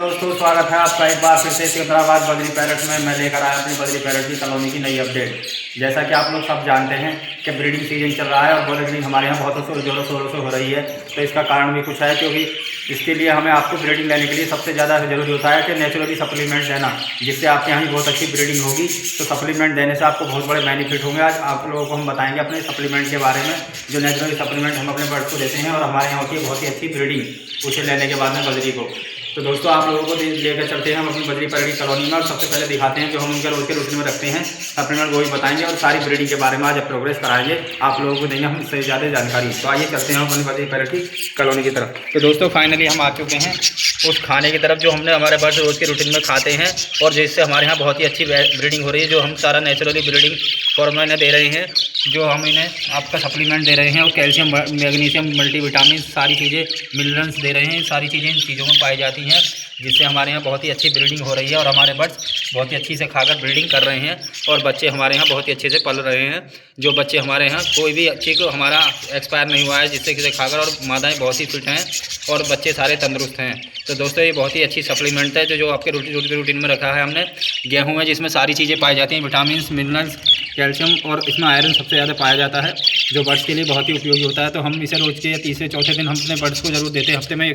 दोस्तों स्वागत है आपका एक बार फिर से सिकंदराबाद बद्री पैरट में। मैं लेकर आया अपनी बद्री पैरट की कॉलोनी की नई अपडेट। जैसा कि आप लोग सब जानते हैं कि ब्रीडिंग सीजन चल रहा है और ब्रीडिंग हमारे यहाँ बहुत ज़ोरों शोरों से हो रही है। तो इसका कारण भी कुछ है, क्योंकि इसके लिए हमें आपको ब्रीडिंग लेने के लिए सबसे ज़्यादा ज़रूरी होता है कि नेचुरली सप्लीमेंट देना, जिससे आपके यहाँ भी बहुत अच्छी ब्रीडिंग होगी। तो सप्लीमेंट देने से आपको बहुत बड़े बेनिफिट होंगे। आज आप लोगों को हम बताएंगे अपने सप्लीमेंट के बारे में, जो नेचुरली सप्लीमेंट हम अपने बर्ड्स को देते हैं और हमारे यहाँ होती है बहुत ही अच्छी ब्रीडिंग उसे लेने के बाद में बद्री को। तो दोस्तों आप लोगों को लेकर चलते हैं हम अपनी बद्री पैरट कॉलोनी में और सबसे पहले दिखाते हैं जो हम उनके रोज के रूटीन में रखते हैं सप्लीमेंट, वो ही बताएंगे और सारी ब्रीडिंग के बारे में आज प्रोग्रेस कराएंगे। आप लोगों को देंगे हम इससे ज़्यादा जानकारी। तो आइए चलते हैं हम अपनी बद्री पैरट की कॉलोनी की तरफ। तो दोस्तों फाइनली हम आ चुके हैं उस खाने की तरफ जो हमने हमारे बर्ड्स रोज़ के रूटीन में खाते हैं और जिससे हमारे यहाँ बहुत ही अच्छी ब्रीडिंग हो रही है। जो हम सारा नेचुरली ब्रीडिंग फॉर्मूला इन्हें दे रहे हैं, जो हम इन्हें आपका सप्लीमेंट दे रहे हैं और कैल्शियम मैग्नीशियम मल्टीविटामिन सारी चीज़ें मिनरल्स दे रहे हैं। सारी चीज़ें इन चीज़ों में पाई जाती हैं, जिससे हमारे यहाँ बहुत ही अच्छी ब्रीडिंग हो रही है और हमारे बर्ड्स बहुत ही अच्छी से खाकर ब्रीडिंग कर रहे हैं और बच्चे हमारे यहाँ बहुत ही अच्छे से पल रहे हैं। जो बच्चे हमारे यहाँ कोई भी अच्छी को हमारा एक्सपायर नहीं हुआ है, जिससे किसे खाकर, और मादाएँ बहुत ही फिट हैं और बच्चे सारे तंदुरुस्त हैं। तो दोस्तों ये बहुत ही अच्छी सप्लीमेंट है जो आपके रूटीन में रखा है हमने। गेहूँ में जिसमें सारी चीज़ें पाई जाती हैं, विटामिन मिनरल्स कैल्शियम और इसमें आयरन सबसे ज़्यादा पाया जाता है, जो बर्ड्स के लिए बहुत ही उपयोगी होता है। तो हम इसे रोज़ के या तीसरे चौथे दिन हम अपने बर्ड्स को जरूर देते हैं। हफ्ते में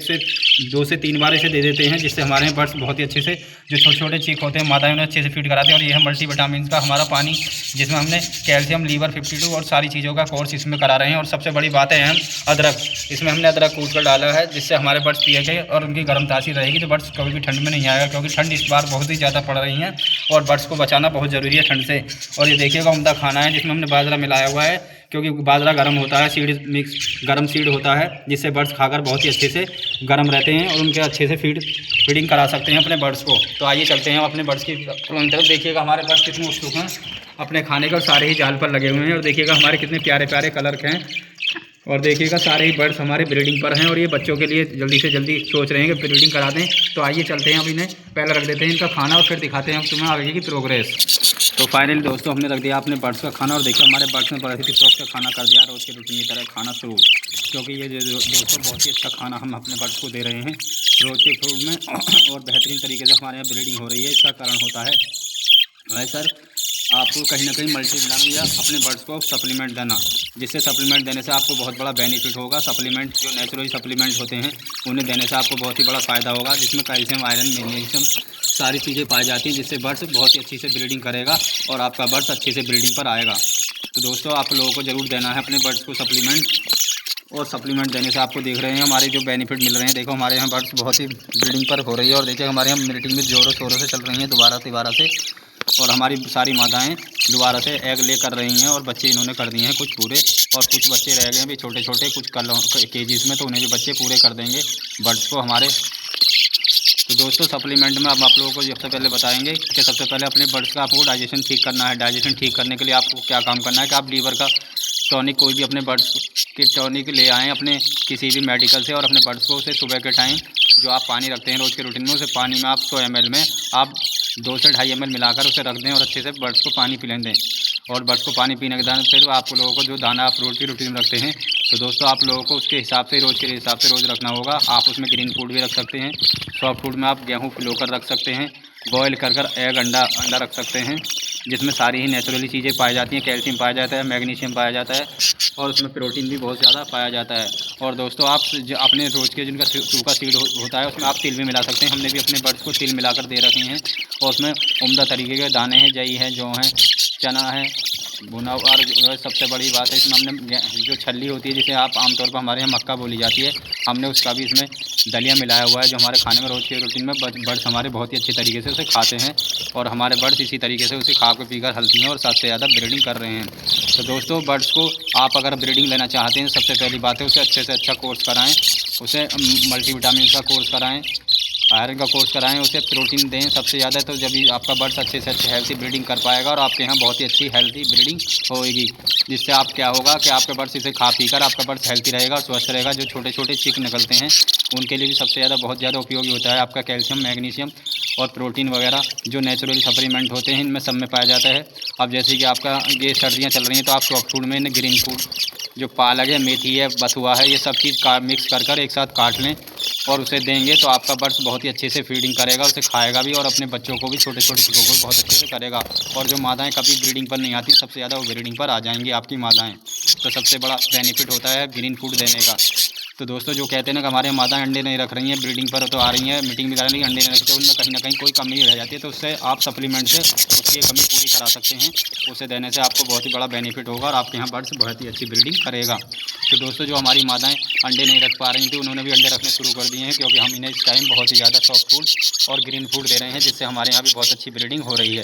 2 से 3 बार इसे दे देते हैं, जिससे हमारे यहाँ बर्ड्स बहुत ही अच्छे से, जो छोटे छोटे चीक होते हैं मादाएं, उन्हें अच्छे से फीड कराते हैं। और ये है मल्टीविटामिन का हमारा पानी, जिसमें हमने कैल्शियम लीवर 52 और सारी चीज़ों का कोर्स इसमें करा रहे हैं। और सबसे बड़ी बात है हम अदरक, इसमें हमने अदरक कूट कर डाला है, जिससे हमारे बर्ड्स पिएंगे और उनकी गर्म तासीर रहेगी। तो बर्ड्स कभी भी ठंड में नहीं आएगा, क्योंकि ठंड इस बार बहुत ही ज़्यादा पड़ रही है और बर्ड्स को बचाना बहुत ज़रूरी है ठंड से। और ये देखिएगा उम्दा खाना है, जिसमें हमने बाजरा मिलाया हुआ है, क्योंकि बाजरा गर्म होता है, सीड मिक्स गर्म सीड होता है, जिससे बर्ड्स खाकर बहुत ही अच्छे से गर्म रहते हैं और उनके अच्छे से फीडिंग करा सकते हैं अपने बर्ड्स को। तो आइए चलते हैं अपने बर्ड्स की तरफ। देखिएगा हमारे बर्ड्स कितने उत्सुक हैं अपने खाने का, सारे ही जाल पर लगे हुए हैं। और देखिएगा हमारे कितने प्यारे प्यारे कलर के हैं। और देखिएगा सारे ही बर्ड्स हमारे ब्रीडिंग पर हैं और ये बच्चों के लिए जल्दी से जल्दी सोच रहे हैं कि ब्रीडिंग करा दें। तो आइए चलते हैं, अब इन्हें पहले रख देते हैं इनका खाना और फिर दिखाते हैं हम तुम्हें आगे की प्रोग्रेस। तो फाइनली दोस्तों हमने रख दिया अपने बर्ड्स का खाना और देखिए हमारे बर्ड्स ने बड़े ही शौक से खाना कर दिया, रोज़ के रूटीन की तरह खाना शुरू, क्योंकि ये दोस्तों बहुत ही अच्छा खाना हम अपने बर्ड्स को दे रहे हैं रोज़ के फूड में और बेहतरीन तरीके से हमारे यहाँ ब्रीडिंग हो रही है। इसका कारण होता है भाई सर आपको कहीं ना कहीं मल्टीविटामिन या अपने बर्ड्स को सप्लीमेंट देना, जिससे सप्लीमेंट देने से आपको बहुत बड़ा बेनिफिट होगा। सप्लीमेंट जो नेचुरली सप्लीमेंट होते हैं उन्हें देने से आपको बहुत ही बड़ा फ़ायदा होगा, जिसमें कैल्शियम आयरन मैग्नीशियम सारी चीज़ें पाई जाती हैं, जिससे बर्ड्स बहुत ही अच्छी से ब्रीडिंग करेगा और आपका बर्ड्स अच्छी से ब्रीडिंग पर आएगा। तो दोस्तों आप लोगों को ज़रूर देना है अपने बर्ड्स को सप्लीमेंट, और सप्लीमेंट देने से आपको देख रहे हैं हमारे जो बेनिफिट मिल रहे हैं। देखो हमारे यहाँ बर्ड्स बहुत ही ब्रीडिंग पर हो रही है और देखिए हमारे यहाँ मीटिंग में ज़ोरों शोरों से चल रही हैं दोबारा से, और हमारी सारी मादाएं दोबारा से एग ले कर रही हैं और बच्चे इन्होंने कर दिए हैं कुछ पूरे, और कुछ बच्चे रह गए हैं भी छोटे छोटे कुछ केजीज़ में, तो उन्हें भी बच्चे पूरे कर देंगे बर्ड्स को हमारे। तो दोस्तों सप्लीमेंट में अब आप लोगों को सबसे पहले बताएंगे कि सबसे पहले अपने बर्ड्स का आपको डाइजेशन ठीक करना है। डाइजेशन ठीक करने के लिए आपको क्या काम करना है कि आप लीवर का टॉनिक, कोई भी अपने बर्ड्स के टॉनिक ले आएँ अपने किसी भी मेडिकल से, और अपने बर्ड्स को उसे सुबह के टाइम जो आप पानी रखते हैं रोज़ के रूटीन में, उसे पानी में आप 100 ml में आप 2 से 2.5 ml मिलाकर उसे रख दें और अच्छे से बर्ड्स को पानी पिलाने दें। और बर्ड्स को पानी पीने के बाद फिर आप लोगों को जो दाना आप रोज़ की रूटीन में रखते हैं, तो दोस्तों आप लोगों को उसके हिसाब से रोज़ के हिसाब से रोज़ रखना होगा। आप उसमें ग्रीन फूड भी रख सकते हैं, सॉफ्ट फूड में आप गेहूँ पिलोकर रख सकते हैं, बॉयल कर एग अंडा रख सकते हैं, जिसमें सारी ही नेचुरली चीज़ें पाई जाती हैं। कैल्शियम पाया जाता है, मैग्नीशियम पाया जाता है और उसमें प्रोटीन भी बहुत ज़्यादा पाया जाता है। और दोस्तों आप जो अपने रोज़ के जिनका सूखा सीड होता है उसमें आप तिल भी मिला सकते हैं। हमने भी अपने बर्ड्स को तिल मिलाकर दे रखे हैं और उसमें उम्दा तरीके के दाने हैं, जई है, जौ है, चना है, भुना। और जो सबसे बड़ी बात है इसमें हमने जो छल्ली होती है, जिसे आप आमतौर पर हमारे यहाँ मक्का बोली जाती है, हमने उसका भी इसमें दलिया मिलाया हुआ है, जो हमारे खाने में रोज़ के रूटीन में बर्ड्स हमारे बहुत ही अच्छे तरीके से उसे खाते हैं और हमारे बर्ड्स इसी तरीके से उसे खा के पीकर हेल्थी हैं और सबसे ज़्यादा ब्रीडिंग कर रहे हैं। तो दोस्तों बर्ड्स को आप अगर ब्रीडिंग लेना चाहते हैं, सबसे पहली बात है उसे अच्छे से अच्छा कोर्स कराएँ, उसे मल्टीविटामिन का कोर्स कराएँ, आयरन का कोर्स कराएं, उसे प्रोटीन दें सबसे ज़्यादा, तो जब आपका बर्ड्स अच्छे से अच्छे हेल्थी ब्रीडिंग कर पाएगा और आपके यहाँ बहुत ही अच्छी हेल्थी ब्रीडिंग होएगी, जिससे आप क्या होगा कि आपके बर्ड्स इसे खा पी कर आपका बर्ड्स हेल्थी रहेगा और स्वस्थ रहेगा। जो छोटे छोटे चिक निकलते हैं उनके लिए भी सबसे ज़्यादा बहुत ज़्यादा उपयोगी होता है आपका कैल्शियम मैग्नीशियम और प्रोटीन वगैरह, जो नेचुरली सप्लीमेंट होते हैं इनमें सब में पाया जाता है। अब जैसे कि आपका ये सर्दियाँ चल रही हैं तो आप सॉफ्ट फूड में ग्रीन फूड जो पालक है, मेथी है, बथुआ है, ये सब चीज़ मिक्स कर एक साथ काट लें और उसे देंगे तो आपका बर्ड्स बहुत ही अच्छे से फीडिंग करेगा, उसे खाएगा भी और अपने बच्चों को भी, छोटे छोटे चिकों को बहुत अच्छे से करेगा। और जो मादाएँ कभी ब्रीडिंग पर नहीं आती, सबसे ज़्यादा वो ब्रीडिंग पर आ जाएंगी आपकी मादाएँ। तो सबसे बड़ा बेनिफिट होता है ग्रीन फूड देने का। तो दोस्तों जो कहते हैं ना कि हमारे मादाएँ अंडे नहीं रख रही हैं, ब्रीडिंग पर तो आ रही हैं, मीटिंग भी करा रही हैं, अंडे नहीं रखते, उनमें कहीं ना कहीं कोई कमी रह जाती है। तो उससे आप सप्लीमेंट से उसकी कमी पूरी करा सकते हैं। उसे देने से आपको बहुत ही बड़ा बेनिफिट होगा और आपके यहाँ बर्ड्स बहुत ही अच्छी ब्रीडिंग करेगा। तो दोस्तों जो हमारी मादाएँ अंडे नहीं रख पा रही थी, उन्होंने भी अंडे रखने शुरू कर दिए हैं, क्योंकि हम इन्हें इस टाइम बहुत ही ज़्यादा सॉफ्ट फूड और ग्रीन फूड दे रहे हैं, जिससे हमारे यहाँ भी बहुत अच्छी ब्रीडिंग हो रही है।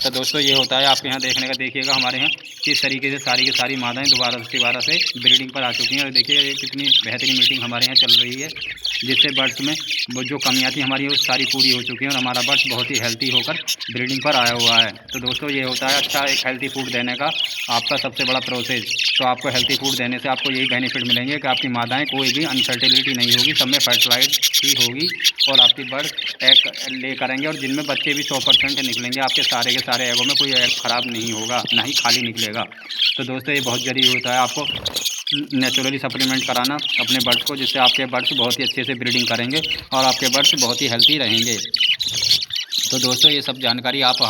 तो दोस्तों ये होता है आपके यहाँ देखने का, देखिएगा हमारे यहाँ किस तरीके से सारी की सारी मादाएँ दोबारा से ब्रीडिंग पर आ चुकी हैं। और देखिएगा ये कितनी बेहतरीन मीटिंग हमारे यहाँ चल रही है, जिससे बर्ड्स में वो जो कमियाँ थी हमारी वो सारी पूरी हो चुकी हैं और हमारा बर्ड्स बहुत ही हेल्थी होकर ब्रीडिंग पर आया हुआ है। तो दोस्तों ये होता है अच्छा एक हेल्थी फूड देने का आपका सबसे बड़ा प्रोसेस। तो आपको हेल्थी फूड देने से आपको यही बेनिफिट मिलेंगे कि आपकी मादाएँ कोई भी अनफर्टिलिटी नहीं होगी, सब में फर्टिलाइज ही होगी और आपकी बर्ड्स एग ले करेंगे और जिनमें बच्चे भी 100% निकलेंगे। आपके सारे के सारे एगों में कोई एग ख़राब नहीं होगा, ना ही खाली निकलेगा। तो दोस्तों ये बहुत ज़रूरी होता है आपको नेचुरली सप्लीमेंट कराना अपने बर्ड्स को, जिससे आपके बर्ड्स बहुत ही अच्छे से ब्रीडिंग करेंगे और आपके बर्ड्स बहुत ही हेल्थी रहेंगे। तो दोस्तों ये सब जानकारी आप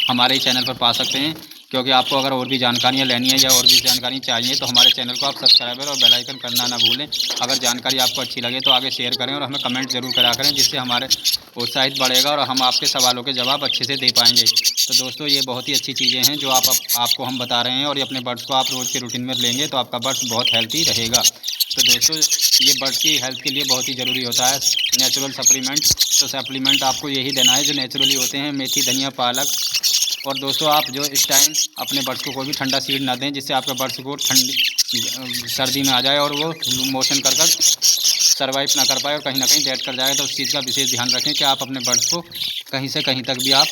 हमारे ही चैनल पर पा सकते हैं, क्योंकि आपको अगर और भी जानकारियाँ लेनी है या और भी जानकारी चाहिए तो हमारे चैनल को आप सब्सक्राइबर और बेल आइकन करना ना भूलें। अगर जानकारी आपको अच्छी लगे तो आगे शेयर करें और हमें कमेंट ज़रूर करा करें, जिससे हमारे उत्साहित बढ़ेगा और हम आपके सवालों के जवाब अच्छे से दे पाएंगे। तो दोस्तों ये बहुत ही अच्छी चीज़ें हैं जो आपको हम बता रहे हैं और ये अपने बर्ड्स को आप रोज़ के रूटीन में लेंगे तो आपका बर्ड्स बहुत हेल्थी रहेगा। तो दोस्तों ये बर्ड्स की हेल्थ के लिए बहुत ही ज़रूरी होता है नेचुरल सप्लीमेंट। तो सप्लीमेंट आपको यही देना है जो नेचुरली होते हैं, मेथी, धनिया, पालक। और दोस्तों आप जो इस टाइम अपने बर्ड्स को कोई भी ठंडा सीड ना दें, जिससे आपके बर्ड्स को ठंडी सर्दी में आ जाए और वो मोशन कर सर्वाइव ना कर पाए और कहीं ना कहीं डेड कर जाए। तो उस चीज़ का विशेष ध्यान रखें कि आप अपने बर्ड्स को कहीं से कहीं तक भी आप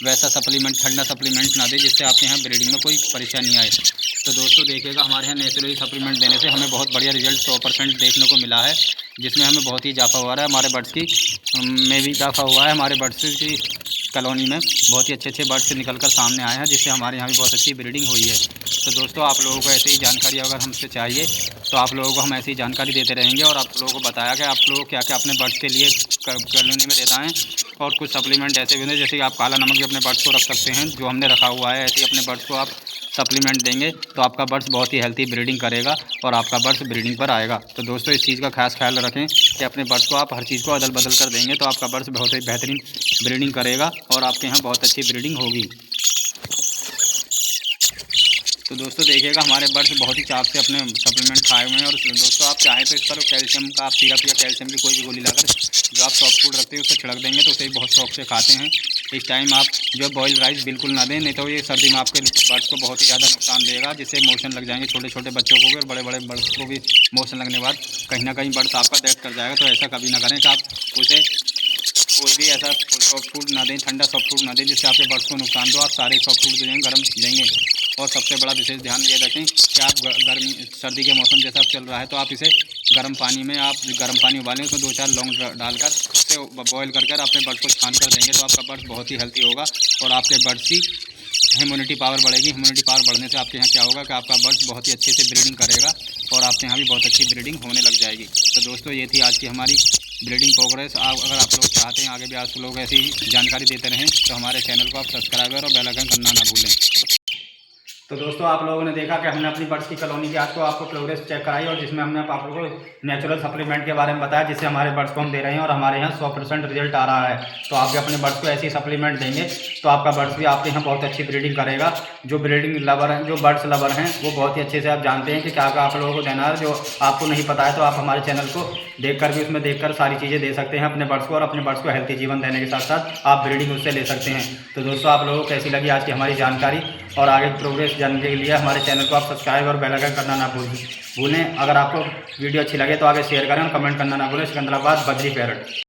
वैसा सप्लीमेंट, ठंडा सप्लीमेंट ना दें, जिससे आपके यहाँ ब्रीडिंग में कोई परेशानी आए। तो दोस्तों देखिएगा हमारे यहाँ नेचुरली सप्लीमेंट देने से हमें बहुत बढ़िया रिजल्ट 100% देखने को मिला है, जिसमें हमें बहुत ही इजाफा हुआ है। हमारे बर्ड्स की में भी इजाफा हुआ है, हमारे बर्ड्स की कॉलोनी में बहुत ही अच्छे बर्ड्स निकलकर सामने आए हैं, जिससे हमारे यहाँ भी बहुत अच्छी ब्रीडिंग हुई है। तो दोस्तों आप लोगों को ऐसी ही जानकारी अगर हमसे चाहिए तो आप लोगों को हम ऐसी जानकारी देते रहेंगे और आप लोगों को बताया कि आप लोग क्या क्या अपने बर्ड्स के लिए कॉलोनी में देता है। और कुछ सप्लीमेंट ऐसे भी होते हैं, जैसे कि आप काला नमक भी अपने बर्ड्स को रख सकते हैं, जो हमने रखा हुआ है। ऐसे ही अपने बर्ड्स को आप सप्लीमेंट देंगे तो आपका बर्ड्स बहुत ही हेल्थी ब्रीडिंग करेगा और आपका बर्ड्स ब्रीडिंग पर आएगा। तो दोस्तों इस चीज़ का खास ख्याल रखें कि अपने बर्ड्स को आप हर चीज़ को अदल बदल कर देंगे तो आपका बर्ड्स बहुत ही बेहतरीन ब्रीडिंग करेगा और आपके यहाँ बहुत अच्छी ब्रीडिंग होगी। तो दोस्तों देखिएगा हमारे बर्ड्स बहुत ही चाव से अपने सप्लीमेंट खाए हुए हैं। और दोस्तों आप चाहें तो इस पर कैल्शियम का आप सिरप या कैल्शियम की कोई भी गोली लाकर जो आप सॉफ्ट फूड रखते हैं उससे छिड़क देंगे तो उसे बहुत शौक से खाते हैं। इस टाइम आप जो बॉइल्ड राइस बिल्कुल ना दें, नहीं तो ये सर्दी में आपके बर्ड्स को बहुत ही ज़्यादा नुकसान देगा, जिससे मोशन लग जाएंगे छोटे छोटे बच्चों को भी और बड़े बड़े बर्ड्स को भी मोशन लगने के बाद कहीं ना कहीं बर्ड्स आपका डेथ कर जाएगा। तो ऐसा कभी ना करें कि आप उसे कोई भी ऐसा सॉफ्ट फूड ना दें, ठंडा सॉफ्ट फूड ना दें जिससे आपके बर्ड्स को नुकसान दो। आप सारे सॉफ्ट फूड देंगे, गर्म देंगे। और सबसे बड़ा विशेष ध्यान ये रखें कि आप गर्मी सर्दी के मौसम जैसा चल रहा है तो आप इसे गर्म पानी में आप गर्म पानी उबालें, उसमें 2-4 लौंग डालकर उसे बॉयल कर अपने बर्ड्स को छान कर देंगे तो आपका बर्ड्स बहुत ही हेल्थी होगा और आपके बर्ड्स की इम्यूनिटी पावर बढ़ेगी। इम्यूनिटी पावर बढ़ने से आपके यहाँ क्या होगा कि आपका बर्ड्स बहुत ही अच्छे से ब्रीडिंग करेगा और आपके यहाँ भी बहुत अच्छी ब्रीडिंग होने लग जाएगी। तो दोस्तों ये थी आज की हमारी ब्रीडिंग प्रोग्रेस। अगर आप लोग चाहते हैं आगे भी आप लोग ऐसी जानकारी देते रहें तो हमारे चैनल को आप सब्सक्राइबर और बेल आइकन करना ना भूलें। तो दोस्तों आप लोगों ने देखा कि हमने अपनी बर्ड्स की कॉलोनी की आज को आपको प्रोग्रेस चेक कराई और जिसमें हमने आप लोगों को नेचुरल सप्लीमेंट के बारे में बताया, जिससे हमारे बर्ड्स को हम दे रहे हैं और हमारे यहाँ 100% रिजल्ट आ रहा है। तो आप भी अपने बर्ड्स को ऐसी सप्लीमेंट देंगे तो आपका बर्ड्स भी आपके यहाँ बहुत अच्छी ब्रीडिंग करेगा। जो ब्रीडिंग लवर हैं, जो बर्ड्स लवर हैं, वो बहुत ही अच्छे से आप जानते हैं कि क्या क्या आप लोगों को देना है। जो आपको नहीं पता है तो आप हमारे चैनल को देखकर भी उसमें देखकर सारी चीज़ें दे सकते हैं अपने बर्ड्स को और अपने बर्ड्स को हेल्थी जीवन देने के साथ साथ आप ब्रीडिंग उससे ले सकते हैं। तो दोस्तों आप लोगों को कैसी लगी आज की हमारी जानकारी और आगे प्रोग्रेस जानने के लिए हमारे चैनल को आप सब्सक्राइब और बेल आइकन करना ना भूलें। अगर आपको वीडियो अच्छी लगे तो आगे शेयर करें और कमेंट करना ना भूलें। सिकंदराबाद बद्री पैरट।